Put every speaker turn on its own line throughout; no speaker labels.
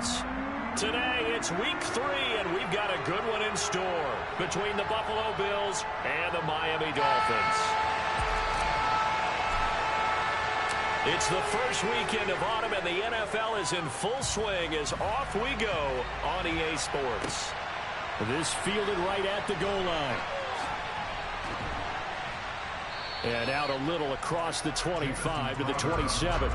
Dolphins. Today, it's week 3, and we've got a good one in store between the Buffalo Bills and the Miami Dolphins. It's the first weekend of autumn, and the NFL is in full swing as off we go on EA Sports.
This fielded right at the goal line. And out a little across the 25 to the 27.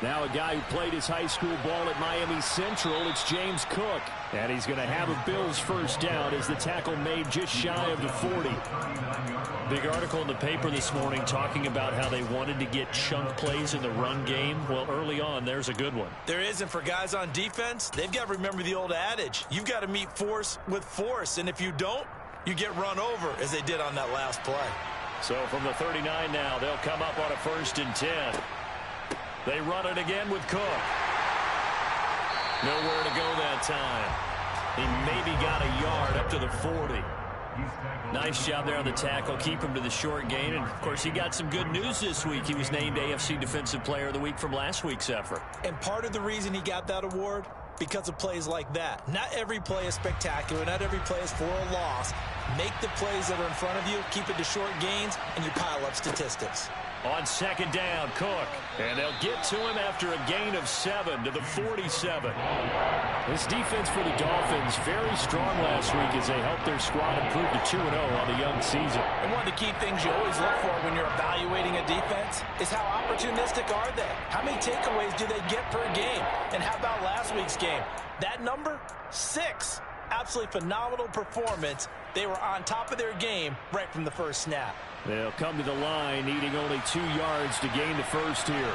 Now a guy who played his high school ball at Miami Central, it's James Cook. And he's going to have a Bills first down as the tackle made just shy of the 40.
Big article in the paper this morning talking about how they wanted to get chunk plays in the run game. Well, early on, there's a good one.
There isn't for guys on defense. They've got to remember the old adage. You've got to meet force with force. And if you don't, you get run over as they did on that last play.
So from the 39 now, they'll come up on a 1st and 10. They run it again with Cook. Nowhere to go that time. He maybe got a yard up to the 40. Nice job there on the tackle. Keep him to the short gain. And, of course, he got some good news this week. He was named AFC Defensive Player of the Week from last week's effort.
And part of the reason he got that award, because of plays like that. Not every play is spectacular. Not every play is for a loss. Make the plays that are in front of you, keep it to short gains, and you pile up statistics.
On 2nd down, Cook. And they'll get to him after a gain of 7 to the 47.
This defense for the Dolphins very strong last week as they helped their squad improve to 2-0 on the young season.
And one of the key things you always look for when you're evaluating a defense is how opportunistic are they? How many takeaways do they get per game? And how about last week's game? That number, 6. Absolutely phenomenal performance. They were on top of their game right from the first snap.
They'll come to the line needing only 2 yards to gain the first here.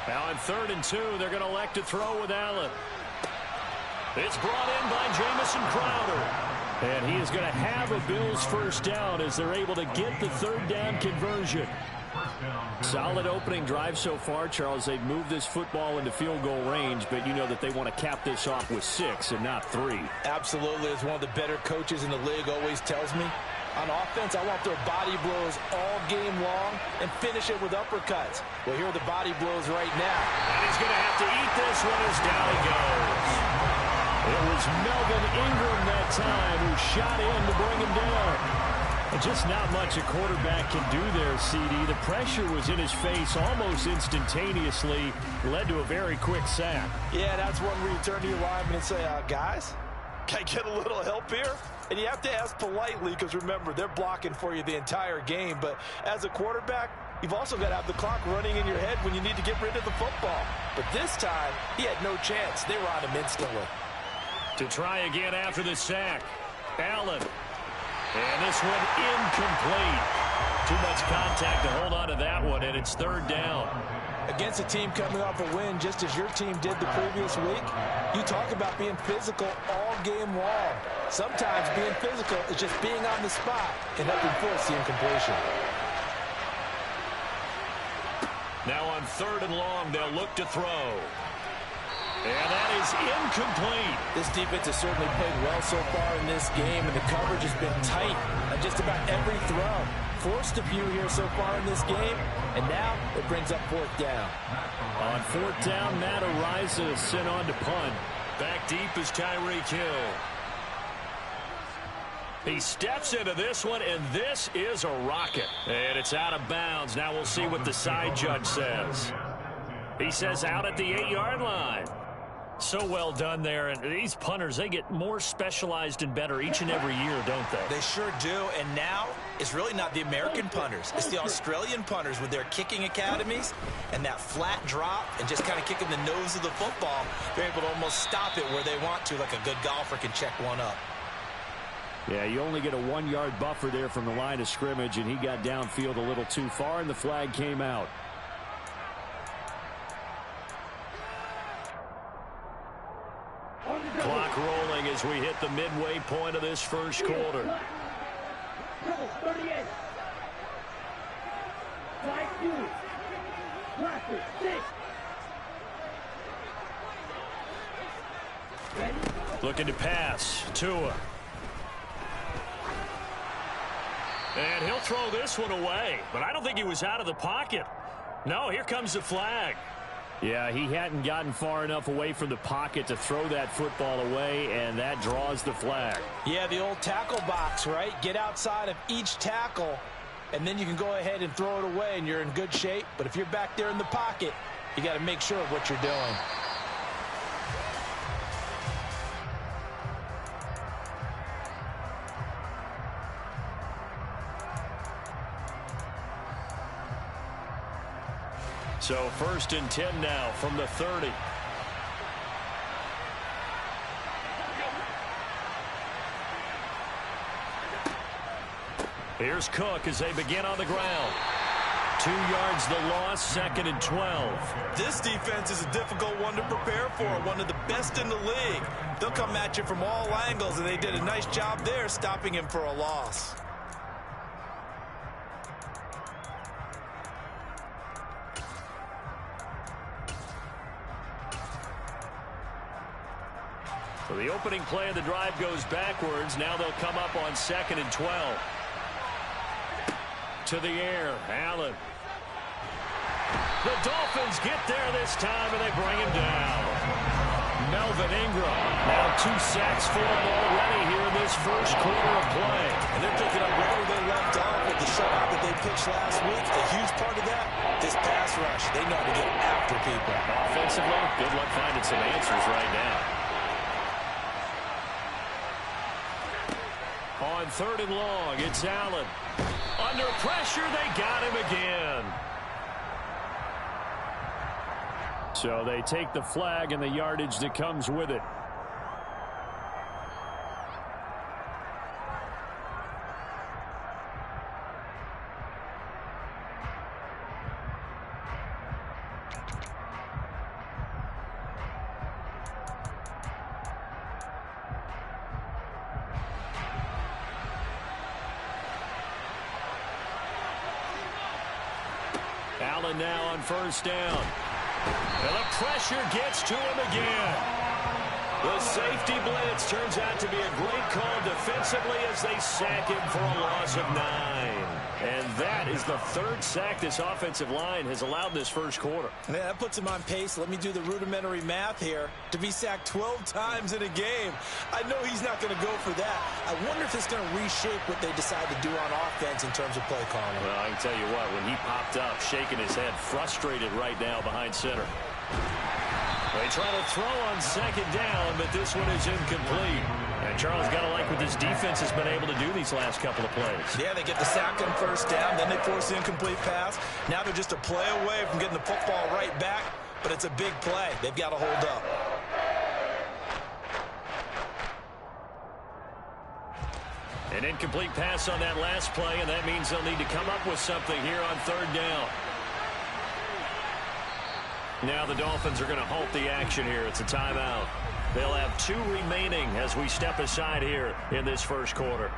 Now on 3rd and 2, they're going to elect to throw with Allen. It's brought in by Jamison Crowder.
And he is going to have a Bills first down as they're able to get the 3rd down conversion. Solid opening drive so far, Charles. They've moved this football into field goal range, but you know that they want to cap this off with 6 and not 3.
Absolutely. As one of the better coaches in the league always tells me, on offense, I want their body blows all game long and finish it with uppercuts. Well, here are the body blows right now.
And he's going to have to eat this one as down he goes.
It was Melvin Ingram that time who shot in to bring him down. And just not much a quarterback can do there, CD. The pressure was in his face almost instantaneously, led to a very quick sack.
Yeah, that's one where you turn to your lineman and say, guys, can I get a little help here? And you have to ask politely because, remember, they're blocking for you the entire game. But as a quarterback, you've also got to have the clock running in your head when you need to get rid of the football. But this time, he had no chance. They were on him instantly.
To try again after the sack, Allen. And this one incomplete. Too much contact to hold on to that one, and it's 3rd down.
Against a team coming off a win, just as your team did the previous week, you talk about being physical all game long. Sometimes being physical is just being on the spot and helping force the incompletion.
Now on 3rd and long, they'll look to throw. And that is incomplete.
This defense has certainly played well so far in this game, and the coverage has been tight on just about every throw. Forced a few here so far in this game, and now it brings up 4th down.
On 4th down, Matt Ariza sent on to punt.
Back deep is Tyreek Hill. He steps into this one, and this is a rocket. And it's out of bounds. Now we'll see what the side judge says. He says out at the 8-yard line. So well done there. And these punters, they get more specialized and better each and every year, don't they?
They sure do. And now it's really not the American punters. It's the Australian punters with their kicking academies and that flat drop and just kind of kicking the nose of the football. They're able to almost stop it where they want to, like a good golfer can check one up.
Yeah, you only get a 1-yard buffer there from the line of scrimmage, and he got downfield a little too far, and the flag came out.
Clock rolling as we hit the midway point of this first quarter. Looking to pass. Tua. And he'll throw this one away. But I don't think he was out of the pocket. No, here comes the flag.
Yeah, he hadn't gotten far enough away from the pocket to throw that football away, and that draws the flag.
Yeah, the old tackle box, right? Get outside of each tackle, and then you can go ahead and throw it away, and you're in good shape. But if you're back there in the pocket, you got to make sure of what you're doing.
So 1st and 10 now from the 30.
Here's Cook as they begin on the ground. 2 yards the loss, 2nd and 12.
This defense is a difficult one to prepare for, one of the best in the league. They'll come at you from all angles, and they did a nice job there stopping him for a loss.
So the opening play of the drive goes backwards. Now they'll come up on 2nd and 12. To the air, Allen. The Dolphins get there this time, and they bring him down. Melvin Ingram. Now 2 sacks for him already here in this first quarter of play.
And they're picking up right where they left off with the shutout that they pitched last week. A huge part of that, this pass rush. They know how to get after people.
Offensively, good luck finding some answers right now. On 3rd and long, it's Allen. Under pressure, they got him again.
So they take the flag and the yardage that comes with it.
Allen now on 1st down. And the pressure gets to him again. The safety blitz turns out to be a great call defensively as they sack him for a loss of 9. And that is the 3rd sack this offensive line has allowed this first quarter.
Yeah, that puts him on pace. Let me do the rudimentary math here. To be sacked 12 times in a game, I know he's not going to go for that. I wonder if it's going to reshape what they decide to do on offense in terms of play calling.
Well, I can tell you what, when he popped up, shaking his head, frustrated right now behind center. They try to throw on 2nd down, but this one is incomplete. And Charles got to like what this defense has been able to do these last couple of plays.
Yeah, they get the sack on 1st down, then they force the incomplete pass. Now they're just a play away from getting the football right back, but it's a big play. They've got to hold up.
An incomplete pass on that last play, and that means they'll need to come up with something here on 3rd down. Now the Dolphins are going to halt the action here. It's a timeout. They'll have 2 remaining as we step aside here in this first quarter.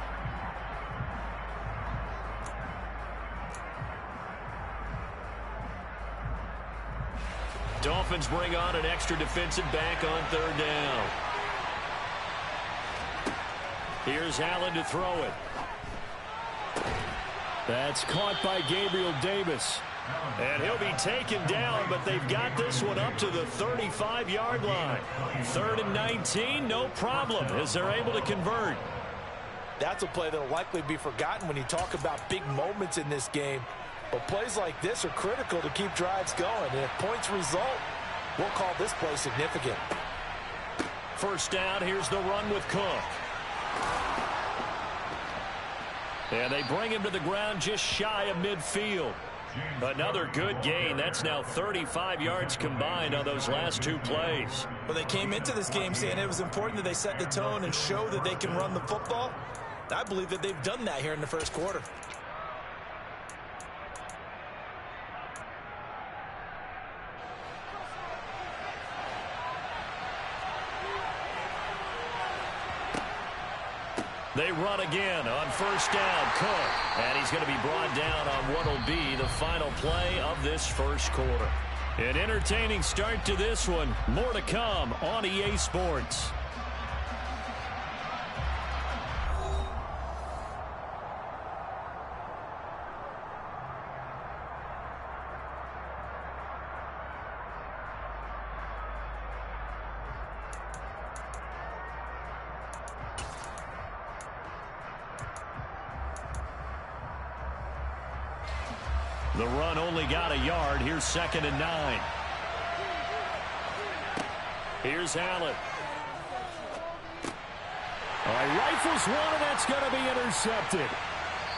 Dolphins bring on an extra defensive back on 3rd down. Here's Allen to throw it.
That's caught by Gabriel Davis.
And he'll be taken down, but they've got this one up to the 35-yard line. 3rd and 19, no problem, as they're able to convert.
That's a play that will likely be forgotten when you talk about big moments in this game. But plays like this are critical to keep drives going. And if points result, we'll call this play significant.
1st down, here's the run with Cook. And they bring him to the ground just shy of midfield. Another good gain. That's now 35 yards combined on those last 2 plays.
Well, they came into this game saying it was important that they set the tone and show that they can run the football. I believe that they've done that here in the first quarter. They run again on 1st down. Cook. And he's going to be brought down on what will be the
the final play of this first quarter.
An entertaining start to this one. More to come on EA Sports. The run only got a yard. Here's 2nd and 9. Here's Allen. All right, rifles one, and that's going to be intercepted.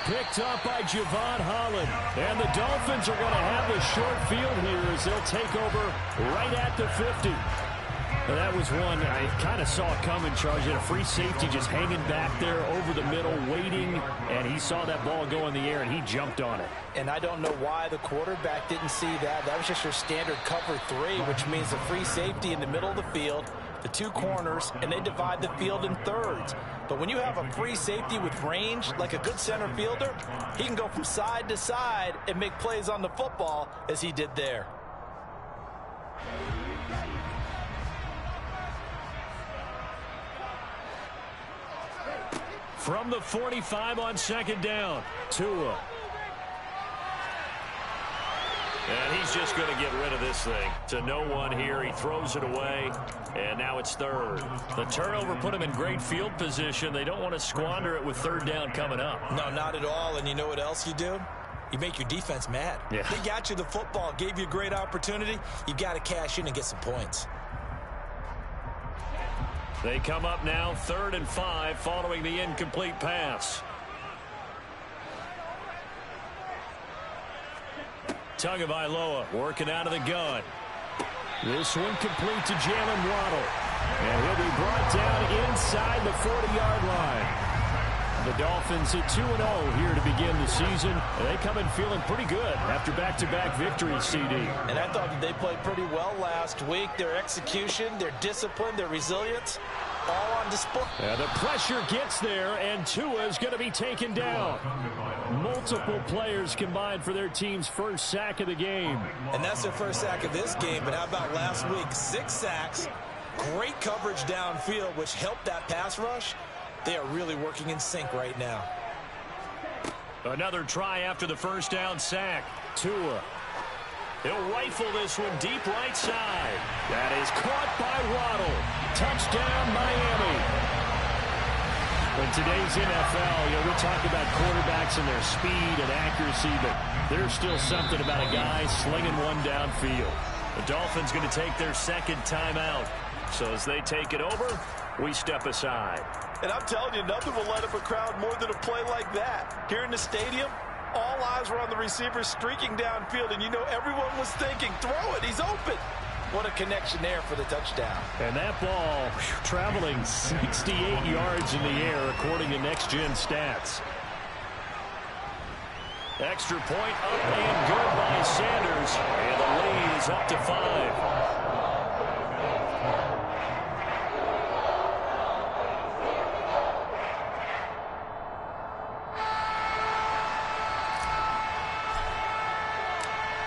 Picked up by Javon Holland. And the Dolphins are going to have the short field here as they'll take over right at the 50. Well, that was one I kind of saw coming, Charles. You had a free safety just hanging back there over the middle, waiting, and he saw that ball go in the air, and he jumped on it.
And I don't know why the quarterback didn't see that. That was just your standard cover 3, which means a free safety in the middle of the field, the 2 corners, and they divide the field in thirds. But when you have a free safety with range, like a good center fielder, he can go from side to side and make plays on the football as he did there.
From the 45 on 2nd down, Tua.
And he's just going to get rid of this thing. To no one here. He throws it away, and now it's 3rd. The turnover put him in great field position. They don't want to squander it with 3rd down coming up.
No, not at all. And you know what else you do? You make your defense mad.
Yeah.
They got you the football, gave you a great opportunity. You got to cash in and get some points.
They come up now 3rd and 5 following the incomplete pass. Tagovailoa working out of the gun.
This one complete to Jalen Waddle. And he'll be brought down inside the 40-yard line. The Dolphins at 2-0 here to begin the season. And they come in feeling pretty good after back-to-back victories, CD.
And I thought that they played pretty well last week. Their execution, their discipline, their resilience, all on display.
Yeah, the pressure gets there, and Tua is going to be taken down. Multiple players combined for their team's first sack of the game.
And that's their first sack of this game, but how about last week? 6 sacks, great coverage downfield, which helped that pass rush. They are really working in sync right now.
Another try after the first down sack. Tua. He'll rifle this one deep right side.
That is caught by Waddle. Touchdown, Miami. In today's NFL, we talk about quarterbacks and their speed and accuracy, but there's still something about a guy slinging one downfield.
The Dolphins going to take their 2nd timeout. So as they take it over, we step aside.
And I'm telling you, nothing will light up a crowd more than a play like that. Here in the stadium, all eyes were on the receiver streaking downfield, and you know everyone was thinking, throw it, he's open. What a connection there for the touchdown.
And that ball traveling 68 yards in the air, according to Next Gen Stats.
Extra point up and good by Sanders. And the lead is up to 5.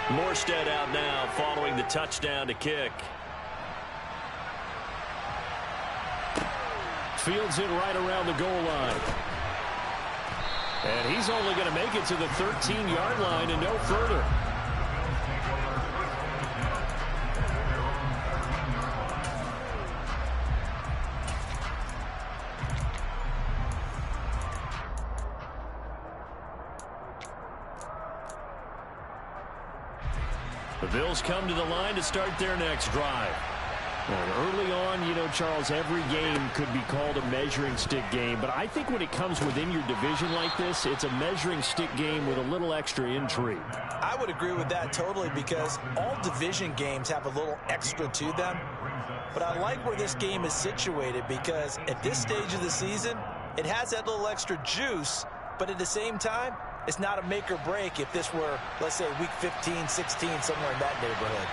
Morstead out now following the touchdown to kick.
Fields it right around the goal line. And he's only going to make it to the 13-yard line and no further.
The Bills come to the line to start their next drive.
And early on, Charles, every game could be called a measuring stick game. But I think when it comes within your division like this, it's a measuring stick game with a little extra intrigue.
I would agree with that totally because all division games have a little extra to them. But I like where this game is situated because at this stage of the season, it has that little extra juice. But at the same time, it's not a make or break if this were, let's say, week 15, 16, somewhere in that neighborhood.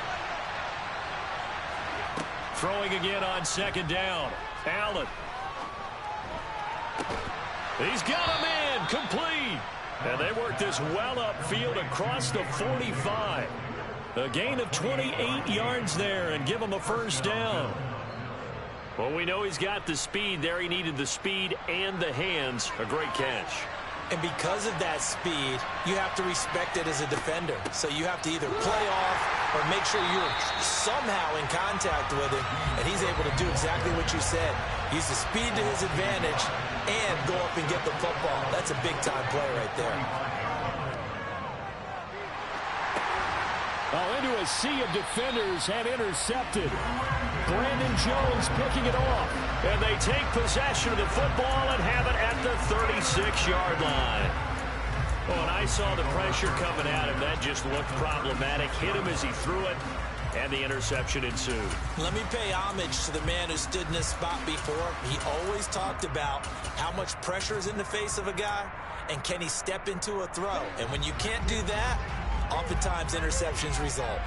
Throwing again on 2nd down. Allen. He's got him in. Complete.
And they work this well upfield across the 45. A gain of 28 yards there and give him a first down. Well, we know he's got the speed there. He needed the speed and the hands. A great catch.
And because of that speed, you have to respect it as a defender. So you have to either play off or make sure you're somehow in contact with him. And he's able to do exactly what you said. Use the speed to his advantage and go up and get the football. That's a big-time play right there.
Oh, into a sea of defenders and intercepted. Brandon Jones picking it off.
And they take possession of the football and have it at the 36-yard line. Oh, and I saw the pressure coming at him. That just looked problematic. Hit him as he threw it, and the interception ensued.
Let me pay homage to the man who stood in this spot before. He always talked about how much pressure is in the face of a guy, and can he step into a throw. And when you can't do that, oftentimes interceptions result.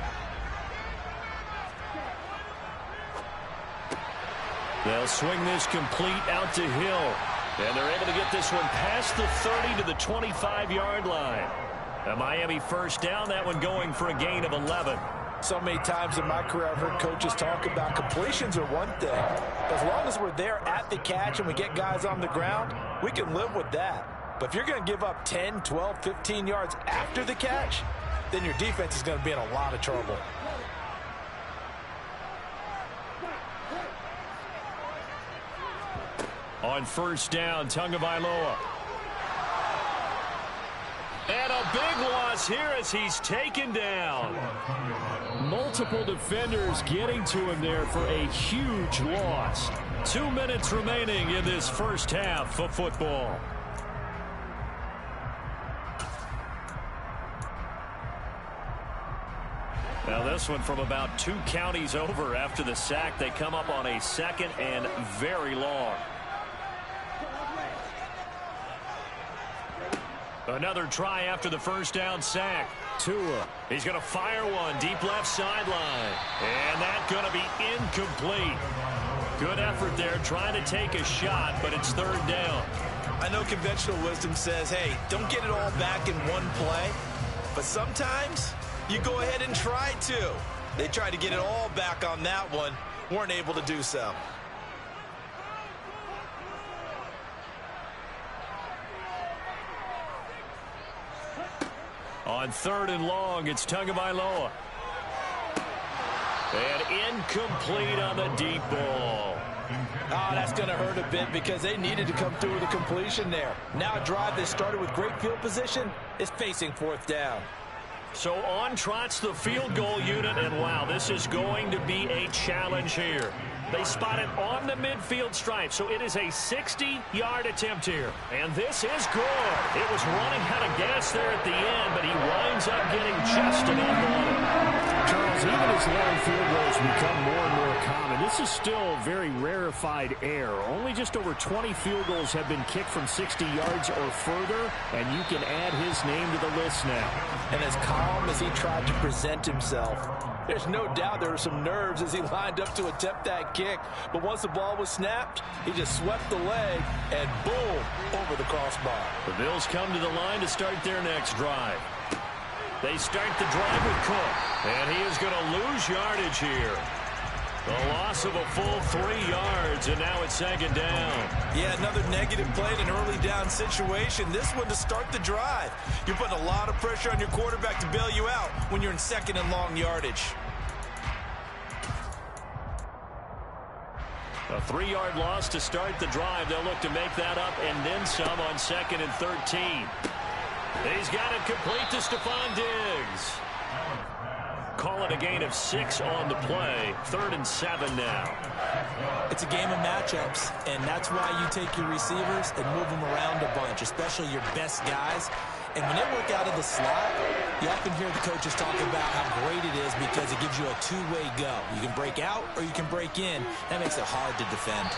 They'll swing this complete out to Hill.
And they're able to get this one past the 30 to the 25-yard line. A Miami first down, that one going for a gain of 11.
So many times in my career I've heard coaches talk about completions are one thing. As long as we're there at the catch and we get guys on the ground, we can live with that. But if you're going to give up 10, 12, 15 yards after the catch, then your defense is going to be in a lot of trouble.
On first down, Tagovailoa.
And a big loss here as he's taken down.
Multiple defenders getting to him there for a huge loss.
2 minutes remaining in this first half of football. Now this one from about 2 counties over after the sack. They come up on a second and very long. Another try after the first down sack.
Tua.
He's going to fire one deep left sideline. And that's going to be incomplete. Good effort there trying to take a shot, but it's third down.
I know conventional wisdom says, hey, don't get it all back in one play. But sometimes you go ahead and try to. They tried to get it all back on that one. Weren't able to do so.
On third and long, it's Tagovailoa. And incomplete on the deep ball.
Oh, that's going to hurt a bit because they needed to come through with a completion there. Now a drive that started with great field position is facing fourth down.
So on trots the field goal unit, and wow, this is going to be a challenge here. They spot it on the midfield stripe, so it is a 60-yard attempt here. And this is good. It was running out of gas there at the end, but he winds up getting just enough on it.
Charles, even as long field goals become more and more common, this is still very rarefied air. Only just over 20 field goals have been kicked from 60 yards or further, and you can add his name to the list now.
And as calm as he tried to present himself, there's no doubt there were some nerves as he lined up to attempt that kick. But once the ball was snapped, he just swept the leg and boom, over the crossbar.
The Bills come to the line to start their next drive. They start the drive with Cook, and he is going to lose yardage here. The loss of a full 3 yards, and now it's second down.
Yeah, another negative play in an early down situation. This one to start the drive. You're putting a lot of pressure on your quarterback to bail you out when you're in second and long yardage.
A 3-yard loss to start the drive. They'll look to make that up and then some on second and 13. He's got it complete to Stephon Diggs. Call it a gain of 6 on the play. 3rd and 7 now.
It's a game of matchups, and that's why you take your receivers and move them around a bunch, especially your best guys. And when they work out of the slot, you often hear the coaches talk about how great it is because it gives you a two-way go. You can break out or you can break in. That makes it hard to defend.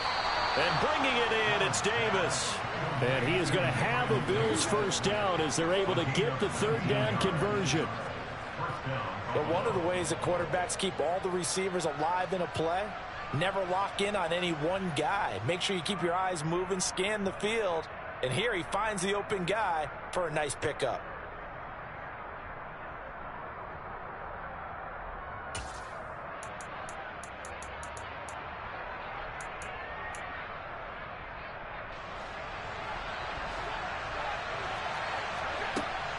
And bringing it in, it's Davis.
And he is going to have a Bills first down as they're able to get the third down conversion.
But one of the ways that quarterbacks keep all the receivers alive in a play, never lock in on any one guy. Make sure you keep your eyes moving, scan the field, And here he finds the open guy for a nice pickup.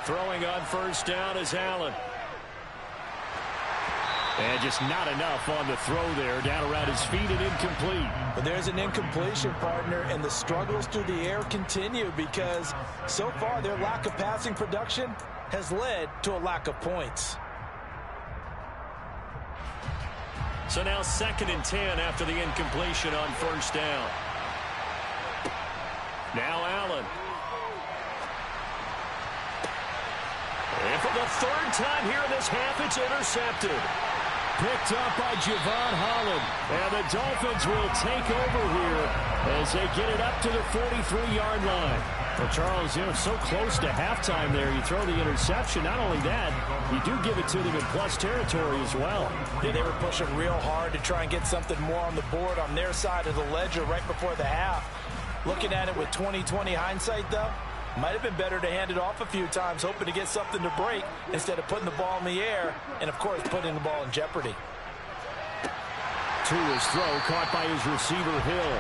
Throwing on first down is Allen. And just not enough on the throw there. Down around his feet and incomplete.
But there's an incompletion, partner, and the struggles through the air continue because so far their lack of passing production has led to a lack of points.
So now 2nd and 10 after the incompletion on first down. Now Allen.
And for the 3rd time here in this half, it's intercepted.
Picked up by Javon Holland. And the Dolphins will take over here as they get it up to the 43-yard line. Well, Charles, so close to halftime there. You throw the interception. Not only that, you do give it to them in plus territory as well.
Yeah, they were pushing real hard to try and get something more on the board on their side of the ledger right before the half. Looking at it with 20/20 hindsight, though, might have been better to hand it off a few times, hoping to get something to break instead of putting the ball in the air and, of course, putting the ball in jeopardy.
To his throw, caught by his receiver, Hill.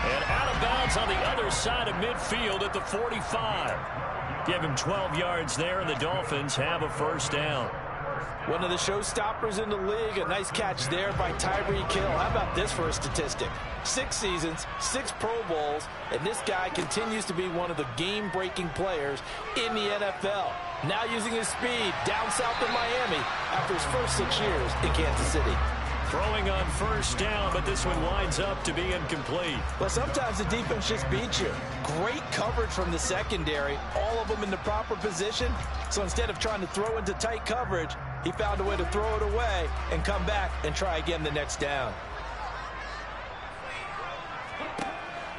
And out of bounds on the other side of midfield at the 45.
Give him 12 yards there, and the Dolphins have a first down.
One of the showstoppers in the league. A nice catch there by Tyreek Hill. How about this for a statistic? 6 seasons, 6 Pro Bowls, and this guy continues to be one of the game-breaking players in the NFL. Now using his speed down south of Miami after his first 6 years in Kansas City.
Throwing on first down, but this one winds up to be incomplete.
Well, sometimes the defense just beats you. Great coverage from the secondary, all of them in the proper position. So instead of trying to throw into tight coverage, he found a way to throw it away and come back and try again the next down.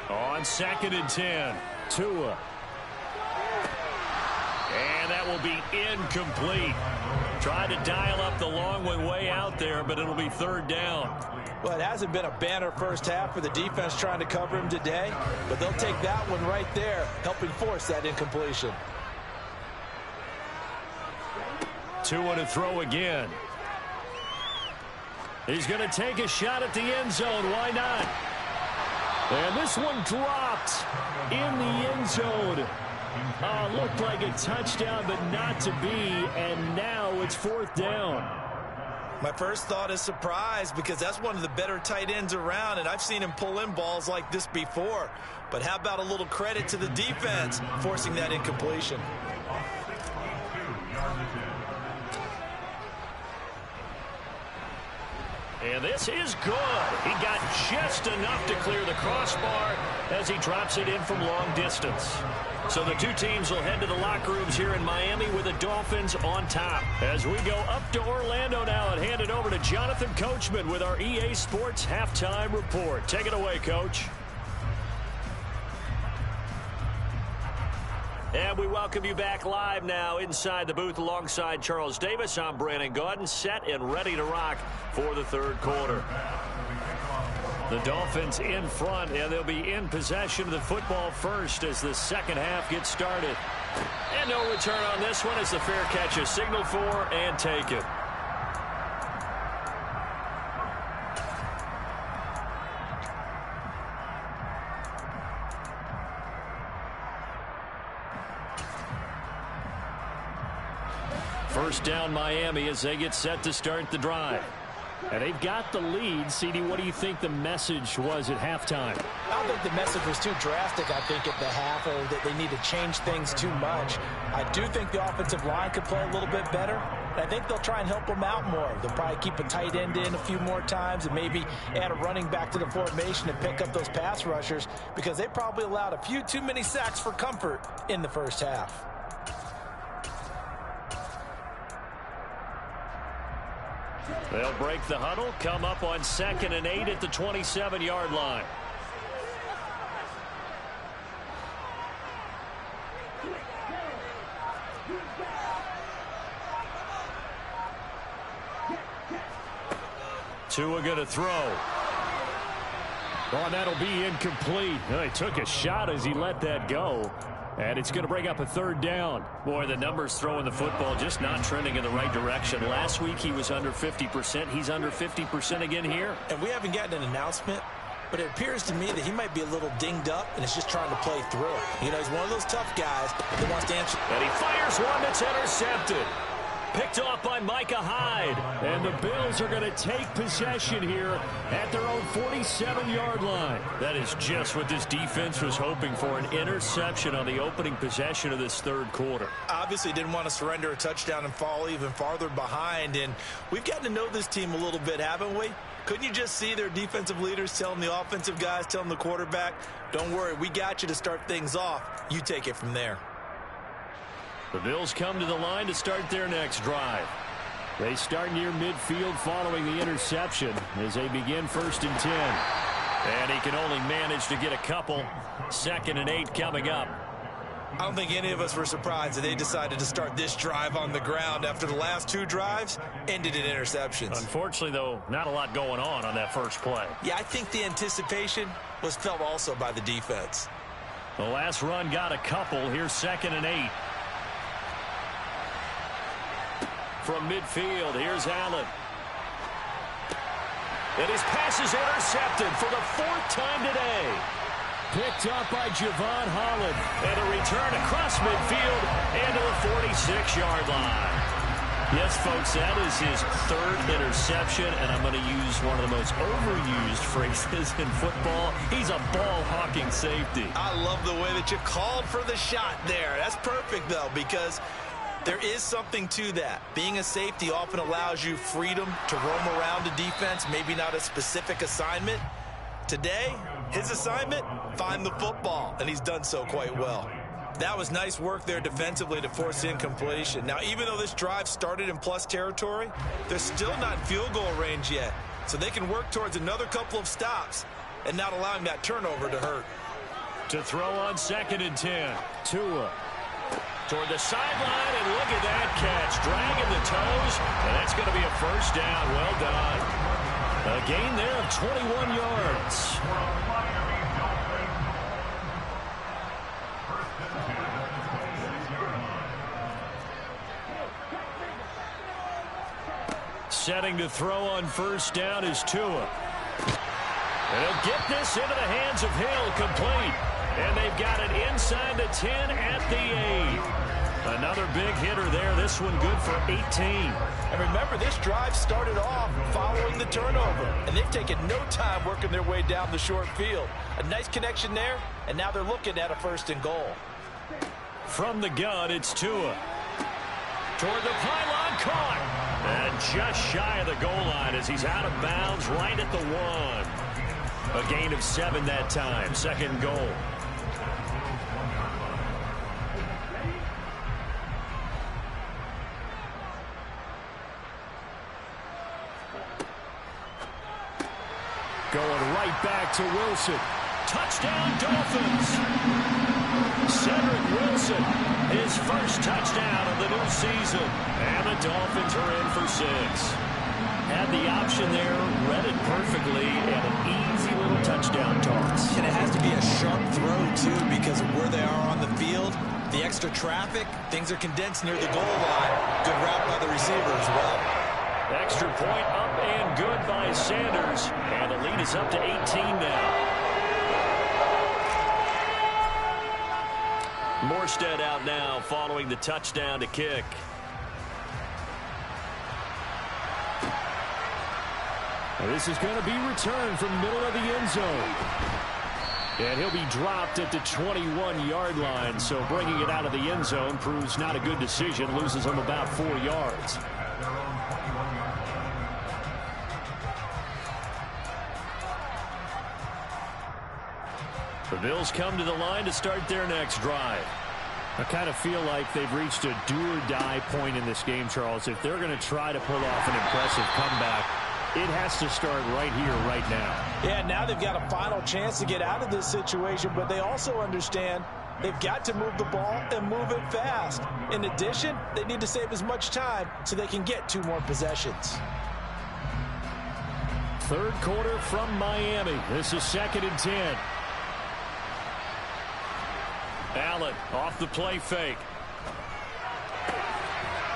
On 2nd and 10, Tua. And that will be incomplete. Tried to dial up the long one way out there, but it'll be 3rd down.
Well, it hasn't been a banner first half for the defense trying to cover him today, but they'll take that one right there, helping force that incompletion.
Tua to throw again. He's going to take a shot at the end zone. Why not? And this one dropped in the end zone. Looked like a touchdown, but not to be, and now it's 4th down.
My first thought is surprise because that's one of the better tight ends around, and I've seen him pull in balls like this before. But how about a little credit to the defense forcing that incompletion?
And this is good. He got just enough to clear the crossbar as he drops it in from long distance. So the two teams will head to the locker rooms here in Miami with the Dolphins on top. As we go up to Orlando now and hand it over to Jonathan Coachman with our EA Sports Halftime Report. Take it away, Coach. And we welcome you back live now inside the booth alongside Charles Davis. I'm Brandon Gaudin, set and ready to rock for the 3rd quarter. The Dolphins in front, and they'll be in possession of the football first as the 2nd half gets started. And no return on this one as the fair catch is signaled for and taken. First down Miami as they get set to start the drive. And they've got the lead. CD, what do you think the message was at halftime?
I don't think the message was too drastic, I think, at the half, or that they need to change things too much. I do think the offensive line could play a little bit better. And I think they'll try and help them out more. They'll probably keep a tight end in a few more times and maybe add a running back to the formation and pick up those pass rushers because they probably allowed a few too many sacks for comfort in the first half.
They'll break the huddle, come up on 2nd and 8 at the 27-yard line. Tua going to throw.
Oh, and that'll be incomplete. Well, he took a shot as he let that go. And it's going to bring up a third down.
Boy, the numbers throwing the football just not trending in the right direction. Last week he was under 50%. He's under 50% again here.
And we haven't gotten an announcement, but it appears to me that he might be a little dinged up and is just trying to play through. You know, he's one of those tough guys that wants to answer.
And he fires one that's intercepted. Picked off by Micah Hyde.
And the Bills are going to take possession here at their own 47-yard line.
That is just what this defense was hoping for, an interception on the opening possession of this third quarter.
Obviously didn't want to surrender a touchdown and fall even farther behind. And we've gotten to know this team a little bit, haven't we? Couldn't you just see their defensive leaders telling the offensive guys, telling the quarterback, don't worry, we got you to start things off. You take it from there.
The Bills come to the line to start their next drive.
They start near midfield following the interception as they begin 1st and 10.
And he can only manage to get a couple. 2nd and 8 coming up.
I don't think any of us were surprised that they decided to start this drive on the ground after the last 2 drives ended in interceptions.
Unfortunately, though, not a lot going on that first play.
Yeah, I think the anticipation was felt also by the defense.
The last run got a couple. Here's 2nd and 8. From midfield, here's Allen. And his pass is intercepted for the 4th time today.
Picked up by Javon Holland.
And a return across midfield and to the 46-yard line. Yes, folks, that is his 3rd interception, and I'm going to use one of the most overused phrases in football. He's a ball-hawking safety.
I love the way that you called for the shot there. That's perfect, though, because there is something to that. Being a safety often allows you freedom to roam around a defense, maybe not a specific assignment. Today, his assignment, find the football, and he's done so quite well. That was nice work there defensively to force incompletion. Now, even though this drive started in plus territory, they're still not in field goal range yet, so they can work towards another couple of stops and not allowing that turnover to hurt.
To throw on 2nd and 10. Tua. Toward the sideline, and look at that catch. Dragging the toes, and that's going to be a 1st down. Well done. A gain there of 21 yards. Setting to throw on 1st down is Tua. And he'll get this into the hands of Hill, complete. And they've got it inside the 10 at the 8. Another big hitter there. This one good for 18.
And remember, this drive started off following the turnover. And they've taken no time working their way down the short field. A nice connection there, and now they're looking at a 1st and goal.
From the gun, it's Tua. Toward the pylon, caught. And just shy of the goal line as he's out of bounds right at the 1. A gain of 7 that time. 2nd goal.
Going right back to Wilson.
Touchdown, Dolphins. Cedric Wilson, his 1st touchdown of the new season. And the Dolphins are in for 6. Had the option there, read it perfectly, and an easy little touchdown toss.
And it has to be a sharp throw, too, because of where they are on the field. The extra traffic, things are condensed near the goal line. Good route by the receiver as well.
Extra point up and good by Sanders. And the lead is up to 18 now. Morstead out now following the touchdown to kick.
This is going to be returned from middle of the end zone. And he'll be dropped at the 21-yard line. So bringing it out of the end zone proves not a good decision. Loses him about 4 yards. The Bills come to the line to start their next drive. I kind of feel like they've reached a do-or-die point in this game, Charles. If they're going to try to pull off an impressive comeback, it has to start right here, right now.
Yeah, now they've got a final chance to get out of this situation, but they also understand they've got to move the ball and move it fast. In addition, they need to save as much time so they can get 2 more possessions.
Third quarter from Miami. This is 2nd and 10.
Allen off the play fake.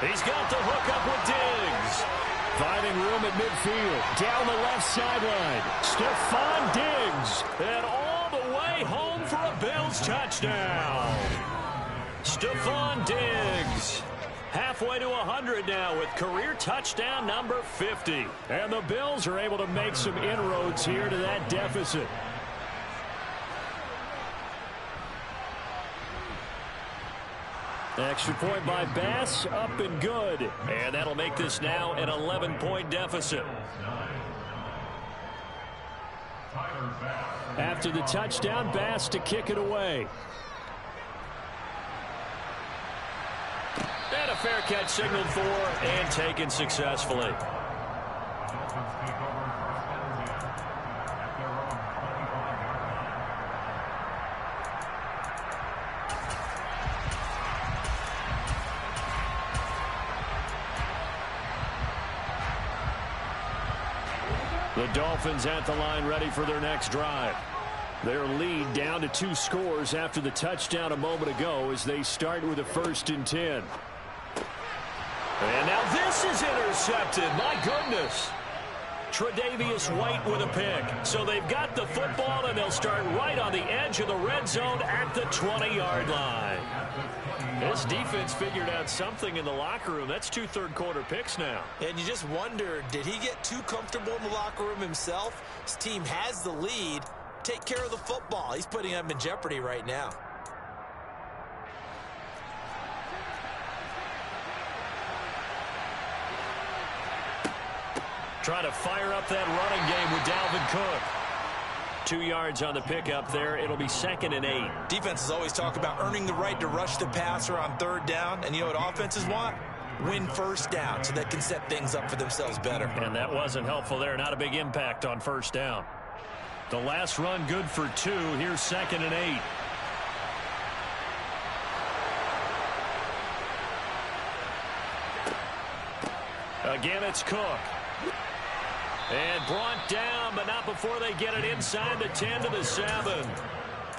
He's got the hook up with Diggs.
Finding room at midfield. Down the left sideline. Stephon Diggs.
And all the way home for a Bills touchdown. Stephon Diggs. Halfway to 100 now with career touchdown number 50.
And the Bills are able to make some inroads here to that deficit. Extra point by Bass, up and good.
And that'll make this now an 11-point deficit.
After the touchdown, Bass to kick it away.
And a fair catch signaled for and taken successfully.
The Dolphins at the line ready for their next drive. Their lead down to 2 scores after the touchdown a moment ago as they start with a 1st and 10.
And now this is intercepted. My goodness. Tre'Davious White with a pick. So they've got the football, and they'll start right on the edge of the red zone at the 20-yard line. This defense figured out something in the locker room. That's 2 third-quarter picks now.
And you just wonder, did he get too comfortable in the locker room himself? His team has the lead. Take care of the football. He's putting them in jeopardy right now.
Trying to fire up that running game with Dalvin Cook. 2 yards on the pickup there. It'll be 2nd and 8.
Defenses always talk about earning the right to rush the passer on 3rd down. And you know what offenses want? Win 1st down so they can set things up for themselves better.
And that wasn't helpful there. Not a big impact on 1st down. The last run good for 2. Here's 2nd and 8. Again, it's Cook. And brought down, but not before they get it inside the 10 to the 7.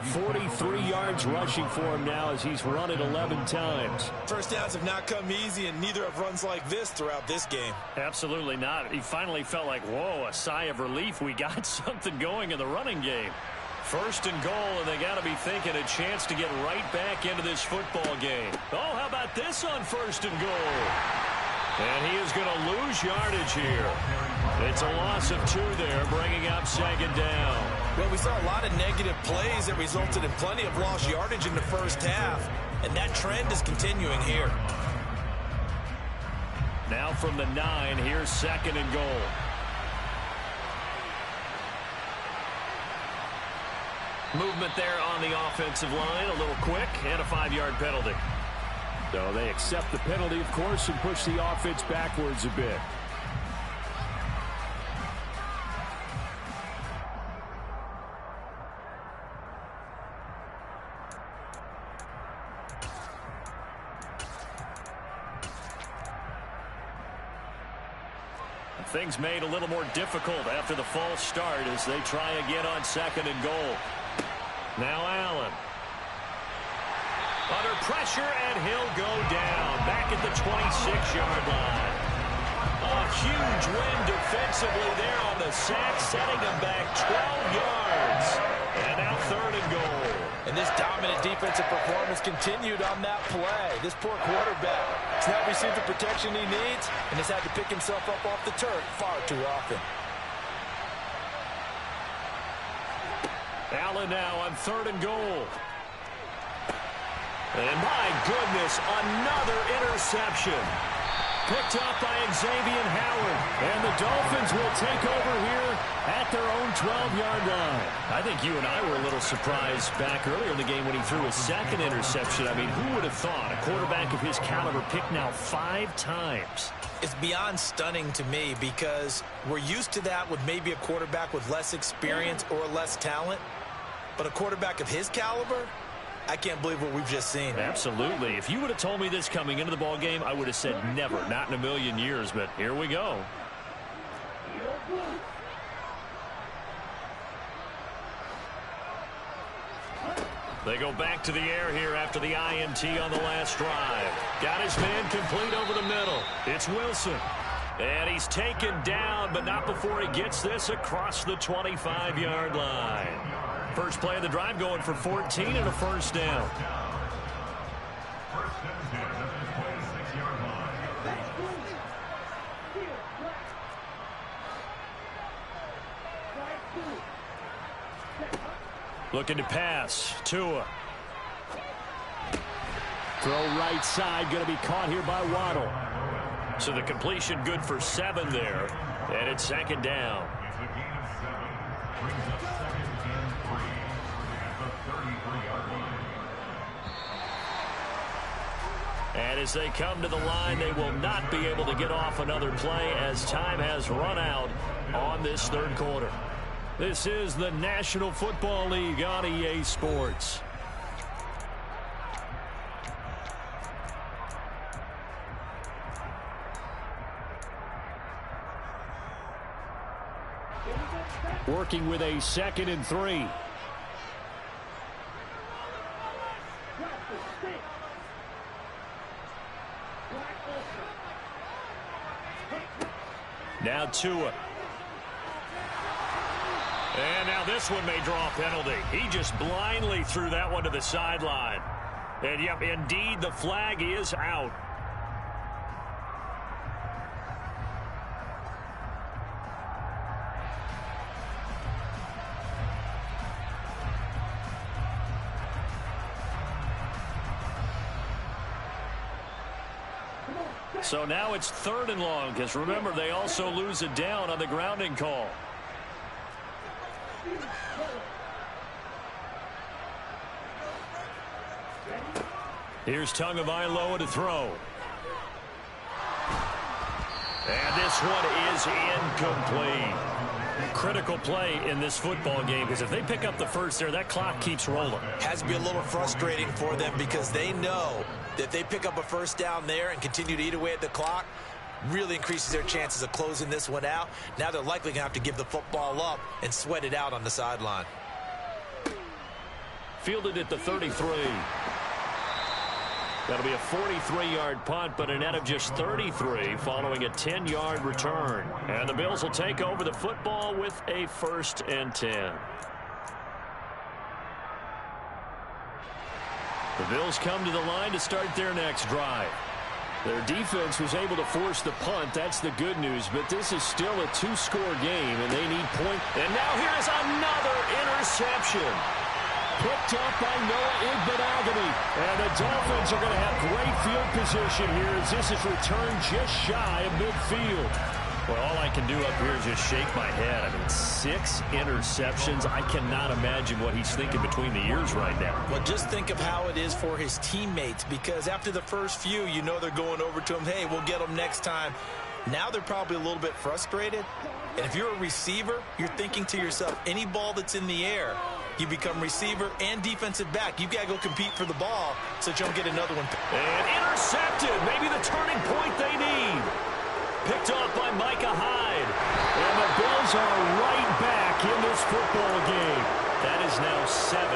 43 yards rushing for him now as he's run it 11 times.
1st downs have not come easy, and neither have runs like this throughout this game.
Absolutely not. He finally felt like, whoa, a sigh of relief. We got something going in the running game. 1st and goal, and they got to be thinking a chance to get right back into this football game. Oh, how about this on 1st and goal? And he is going to lose yardage here. It's a loss of 2 there, bringing up 2nd down.
Well, we saw a lot of negative plays that resulted in plenty of lost yardage in the 1st half, and that trend is continuing here.
Now from the 9, here's 2nd and goal. Movement there on the offensive line, a little quick, and a 5-yard penalty.
So they accept the penalty, of course, and push the offense backwards a bit.
Things made a little more difficult after the false start as they try again on 2nd and goal. Now Allen. Under pressure, and he'll go down. Back at the 26-yard line. A huge win defensively there on the sack, setting them back 12 yards. And now 3rd and goal.
And this dominant defensive performance continued on that play. This poor quarterback has not received the protection he needs and has had to pick himself up off the turf far too often.
Allen now on 3rd and goal. And my goodness, another interception. Picked up by Xavier Howard.
And the Dolphins will take over here at their own 12-yard line.
I think you and I were a little surprised back earlier in the game when he threw his 2nd interception. I mean, who would have thought a quarterback of his caliber picked now 5 times?
It's beyond stunning to me because we're used to that with maybe a quarterback with less experience or less talent. But a quarterback of his caliber, I can't believe what we've just seen.
Absolutely. If you would have told me this coming into the ball game, I would have said never, not in a million years. But here we go. They go back to the air here after the INT on the last drive. Got his man complete over the middle. It's Wilson. And he's taken down, but not before he gets this across the 25-yard line. First play of the drive going for 14 and a first down. Looking to pass. Tua.
Throw right side. Going to be caught here by Waddle.
So the completion good for 7 there. And it's second down. And as they come to the line, they will not be able to get off another play as time has run out on this third quarter. This is the National Football League on EA Sports.
Working with a 2nd and 3.
Now Tua. And now this one may draw a penalty. He just blindly threw that one to the sideline. And, yep, indeed, the flag is out. So now it's 3rd and long, because remember, they also lose it down on the grounding call. Here's Tagovailoa to throw. And this one is incomplete. Critical play in this football game, because if they pick up the first there, that clock keeps rolling.
Has to be a little frustrating for them because they know that if they pick up a first down there and continue to eat away at the clock, really increases their chances of closing this one out. Now they're likely going to have to give the football up and sweat it out on the sideline.
Fielded at the 33. That'll be a 43-yard punt, but a net of just 33 following a 10-yard return. And the Bills will take over the football with a 1st and 10. The Bills come to the line to start their next drive. Their defense was able to force the punt. That's the good news. But this is still a 2-score game, and they need point. And now here's another interception.
Picked up by Noah Igbenogany. And the Dolphins are going to have great field position here as this is returned just shy of midfield.
Well, all I can do up here is just shake my head. I mean, 6 interceptions. I cannot imagine what he's thinking between the ears right now.
Well, just think of how it is for his teammates, because after the first few, you know they're going over to him, hey, we'll get them next time. Now they're probably a little bit frustrated. And if you're a receiver, you're thinking to yourself, any ball that's in the air, you become receiver and defensive back. You've got to go compete for the ball so that you don't get another one.
And intercepted. Maybe the turning point they need. Picked off by Micah Hyde.
And the Bills are right back in this football game.
That is now 7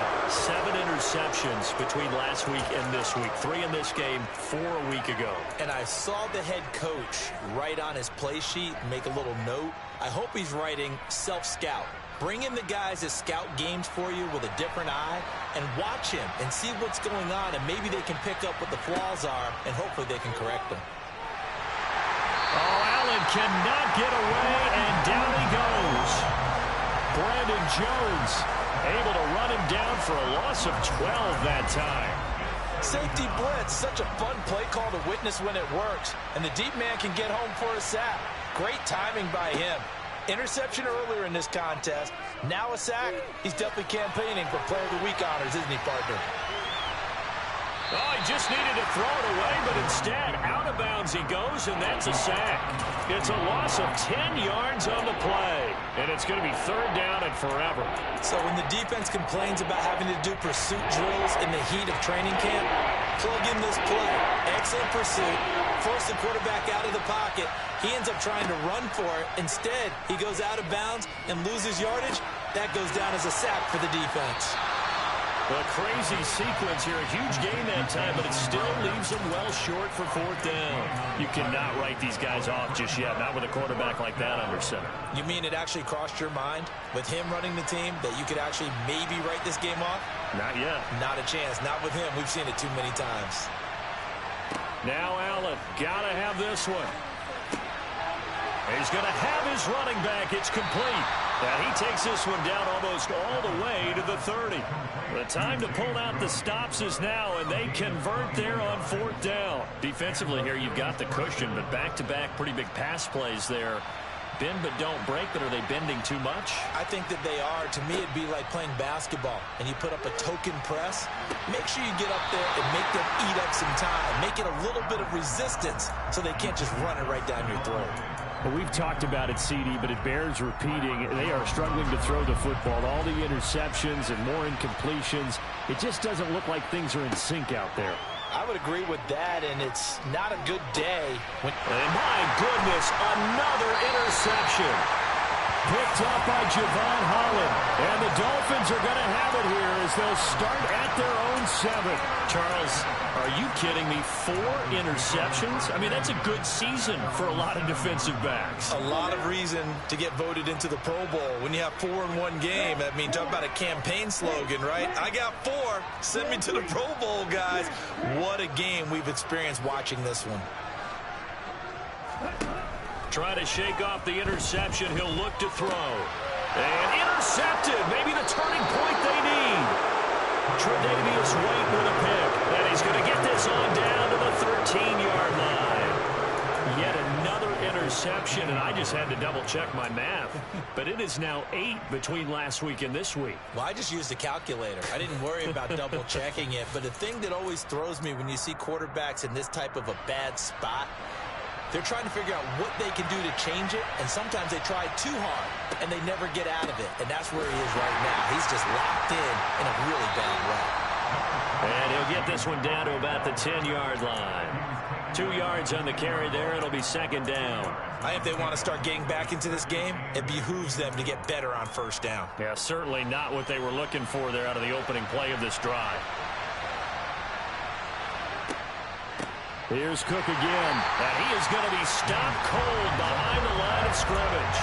interceptions between last week and this week. 3 in this game, 4 a week ago.
And I saw the head coach write on his play sheet, make a little note. I hope he's writing self-scout. Bring in the guys that scout games for you with a different eye and watch him and see what's going on, and maybe they can pick up what the flaws are, and hopefully they can correct them.
Oh, Allen cannot get away, and down he goes.
Brandon Jones
able to run him down for a loss of 12 that time.
Safety blitz, such a fun play call to witness when it works, and the deep man can get home for a sack. Great timing by him. Interception earlier in this contest. Now a sack. He's definitely campaigning for Player of the Week honors, isn't he, partner?
Oh, he just needed to throw it away, but instead, out of bounds he goes, and that's a sack. It's a loss of 10 yards on the play, and it's going to be 3rd down and forever.
So when the defense complains about having to do pursuit drills in the heat of training camp, plug in this play. Excellent pursuit. Force the quarterback out of the pocket. He ends up trying to run for it. Instead, he goes out of bounds and loses yardage. That goes down as a sack for the defense.
A crazy sequence here. A huge gain that time, but it still leaves them well short for fourth down. You cannot write these guys off just yet, not with a quarterback like that under center.
You mean it actually crossed your mind with him running the team that you could actually maybe write this game off?
Not yet.
Not a chance. Not with him. We've seen it too many times.
Now Allen. Gotta have this one. He's going to have his running back. It's complete. And he takes this one down almost all the way to the 30. The time to pull out the stops is now, and they convert there on fourth down. Defensively here, you've got the cushion, but back-to-back pretty big pass plays there. Bend but don't break, but are they bending too much?
I think that they are. To me, it'd be like playing basketball, and you put up a token press. Make sure you get up there and make them eat up some time. Make it a little bit of resistance so they can't just run it right down your throat.
Well, we've talked about it, CD, but it bears repeating. They are struggling to throw the football. All the interceptions and more incompletions. It just doesn't look like things are in sync out there.
I would agree with that, and it's not a good day.
And my goodness, another interception. Picked up by Javon Holland. And the Dolphins are going to have it here as they'll start at their own 7. Charles, are you kidding me? 4 interceptions? I mean, that's a good season for a lot of defensive backs.
A lot of reason to get voted into the Pro Bowl. When you have 4 in one game, I mean, talk about a campaign slogan, right? I got 4. Send me to the Pro Bowl, guys. What a game we've experienced watching this one.
Trying to shake off the interception. He'll look to throw. And intercepted. Maybe the turning point they need. Tre'Davious White with a pick. And he's going to get this on down to the 13-yard line. Yet another interception, and I just had to double-check my math. But it is now 8 between last week and this week.
Well, I just used a calculator. I didn't worry about double-checking it. But the thing that always throws me when you see quarterbacks in this type of a bad spot, they're trying to figure out what they can do to change it, and sometimes they try too hard, and they never get out of it. And that's where he is right now. He's just locked in a really bad way.
And he'll get this one down to about the 10-yard line. 2 yards on the carry there. It'll be second down.
I think if they want to start getting back into this game, it behooves them to get better on first down.
Yeah, certainly not what they were looking for there out of the opening play of this drive. Here's Cook again, and he is going to be stopped cold behind the line of scrimmage.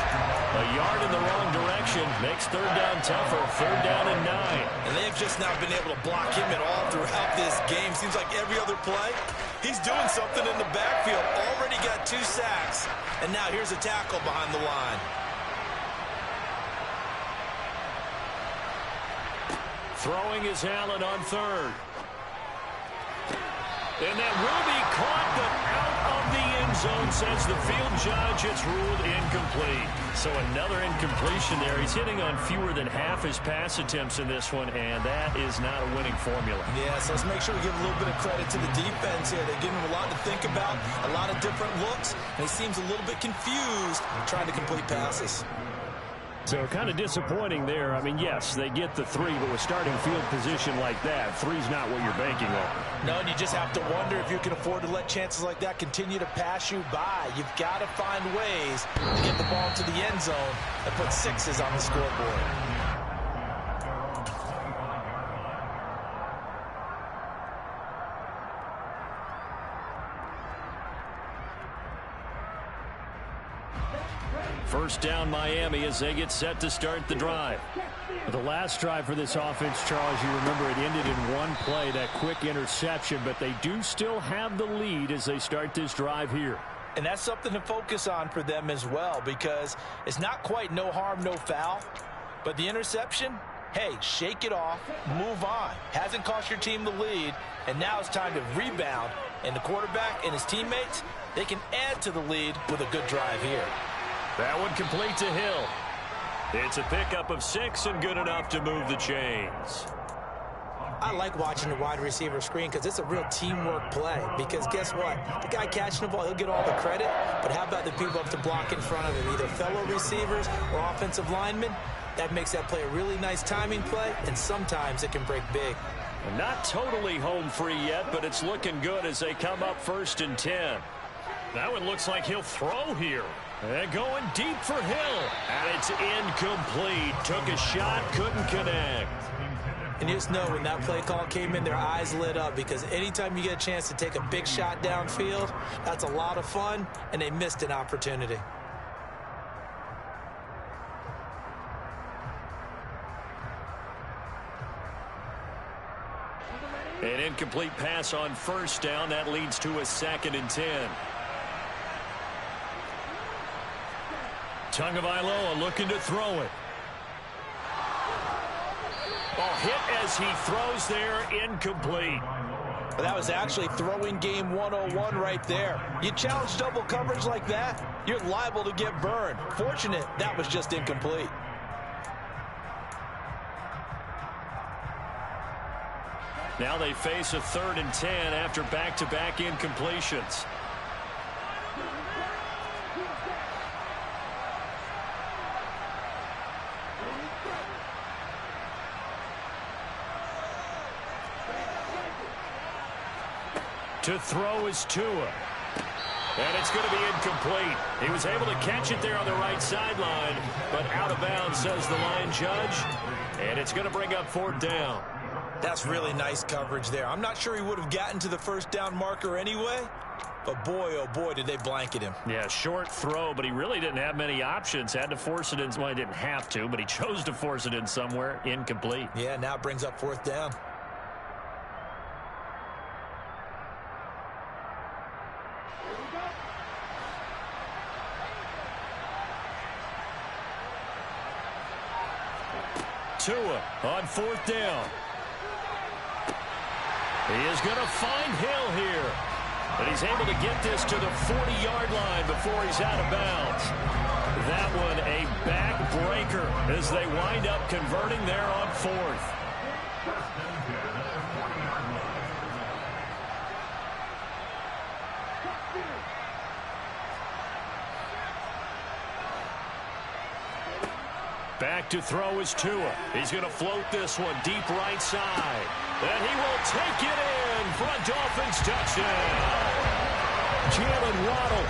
A yard in the wrong direction makes third down tougher, third down and 9.
And they've just not been able to block him at all throughout this game. Seems like every other play, he's doing something in the backfield. Already got 2 sacks, and now here's a tackle behind the line.
Throwing is Allen on third. And that will be caught, but out of the end zone, says the field judge. It's ruled incomplete. So another incompletion there. He's hitting on fewer than half his pass attempts in this one, and that is not a winning formula.
Yeah, so let's make sure we give a little bit of credit to the defense here. They're giving him a lot to think about, a lot of different looks, and he seems a little bit confused trying to complete passes.
So kind of disappointing there. I mean, yes, they get the 3, but with starting field position like that, 3's not what you're banking on.
No, and you just have to wonder if you can afford to let chances like that continue to pass you by. You've got to find ways to get the ball to the end zone and put 6s on the scoreboard.
First down Miami as they get set to start the drive. The last drive for this offense, Charles, you remember it ended in one play, that quick interception, but they do still have the lead as they start this drive here.
And that's something to focus on for them as well, because it's not quite no harm, no foul, but the interception, hey, shake it off, move on. Hasn't cost your team the lead, and now it's time to rebound, and the quarterback and his teammates, they can add to the lead with a good drive here.
That one complete to Hill. It's a pickup of 6 and good enough to move the chains.
I like watching the wide receiver screen because it's a real teamwork play. Because guess what? The guy catching the ball, he'll get all the credit. But how about the people up to block in front of him, either fellow receivers or offensive linemen? That makes that play a really nice timing play, and sometimes it can break big.
Not totally home free yet, but it's looking good as they come up 1st and 10. That one looks like he'll throw here. And going deep for Hill. And it's incomplete. Took a shot, couldn't connect.
And you just know when that play call came in, their eyes lit up, because anytime you get a chance to take a big shot downfield, that's a lot of fun, and they missed an opportunity.
An incomplete pass on first down. That leads to a 2nd and 10. Tagovailoa looking to throw it. Ball hit as he throws there, incomplete.
That was actually throwing game 101 right there. You challenge double coverage like that, you're liable to get burned. Fortunate that was just incomplete.
Now they face a 3rd and 10 after back-to-back incompletions. To throw is Tua. And it's going to be incomplete. He was able to catch it there on the right sideline, but out of bounds, says the line judge. And it's going to bring up 4th down.
That's really nice coverage there. I'm not sure he would have gotten to the first down marker anyway, but boy, oh boy, did they blanket him.
Yeah, short throw, but he really didn't have many options. Had to force it in. Well, he didn't have to, but he chose to force it in somewhere. Incomplete.
Yeah, now it brings up 4th down.
Tua on 4th down. He is going to find Hill here. And he's able to get this to the 40-yard line before he's out of bounds. That one a backbreaker as they wind up converting there on 4th. Back to throw is Tua. He's going to float this one deep right side. And he will take it in for a Dolphins touchdown. Jalen Waddle,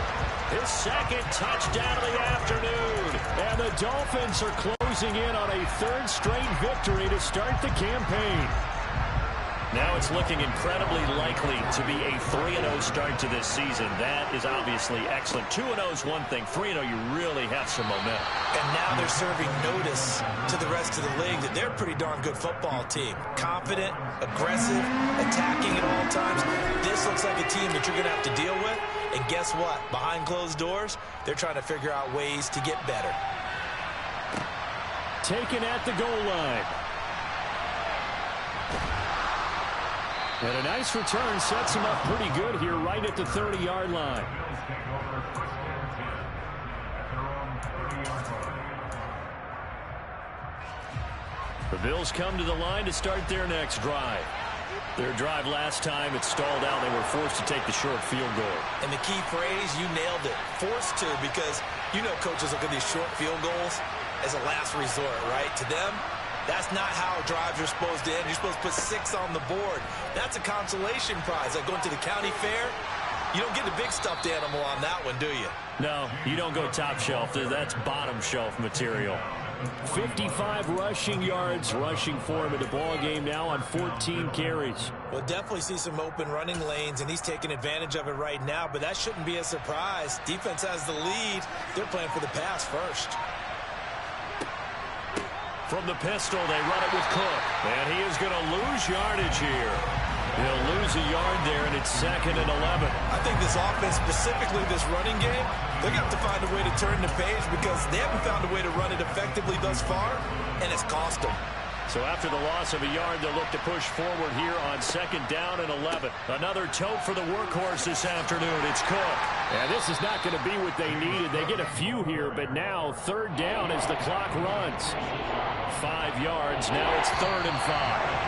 his 2nd touchdown of the afternoon. And the Dolphins are closing in on a 3rd straight victory to start the campaign. Now it's looking incredibly likely to be a 3-0 start to this season. That is obviously excellent. 2-0 is one thing. 3-0, you really have some momentum.
And now they're serving notice to the rest of the league that they're a pretty darn good football team. Confident, aggressive, attacking at all times. This looks like a team that you're going to have to deal with. And guess what? Behind closed doors, they're trying to figure out ways to get better.
Taken at the goal line. And a nice return sets him up pretty good here right at the 30-yard line. The Bills come to the line to start their next drive. Their drive last time, it stalled out. They were forced to take the short field goal.
And the key phrase, you nailed it. Forced to, because you know coaches look at these short field goals as a last resort, right? To them, that's not how drives are supposed to end. You're supposed to put 6 on the board. That's a consolation prize. Like going to the county fair, you don't get the big stuffed animal on that one, do you?
No, you don't go top shelf. That's bottom shelf material. 55 rushing yards rushing for him in the ball game now on 14 carries.
We'll definitely see some open running lanes, and he's taking advantage of it right now, but that shouldn't be a surprise. Defense has the lead. They're playing for the pass first.
From the pistol, they run it with Cook. And he is going to lose yardage here. He'll lose a yard there, and it's 2nd and 11.
I think this offense, specifically this running game, they're going to have to find a way to turn the page because they haven't found a way to run it effectively thus far, and it's cost them.
So after the loss of a yard, they'll look to push forward here on 2nd down and 11. Another tote for the workhorse this afternoon. It's Cook. And this is not going to be what they needed. They get a few here, but now 3rd down as the clock runs. 5 yards. Now it's 3rd and 5.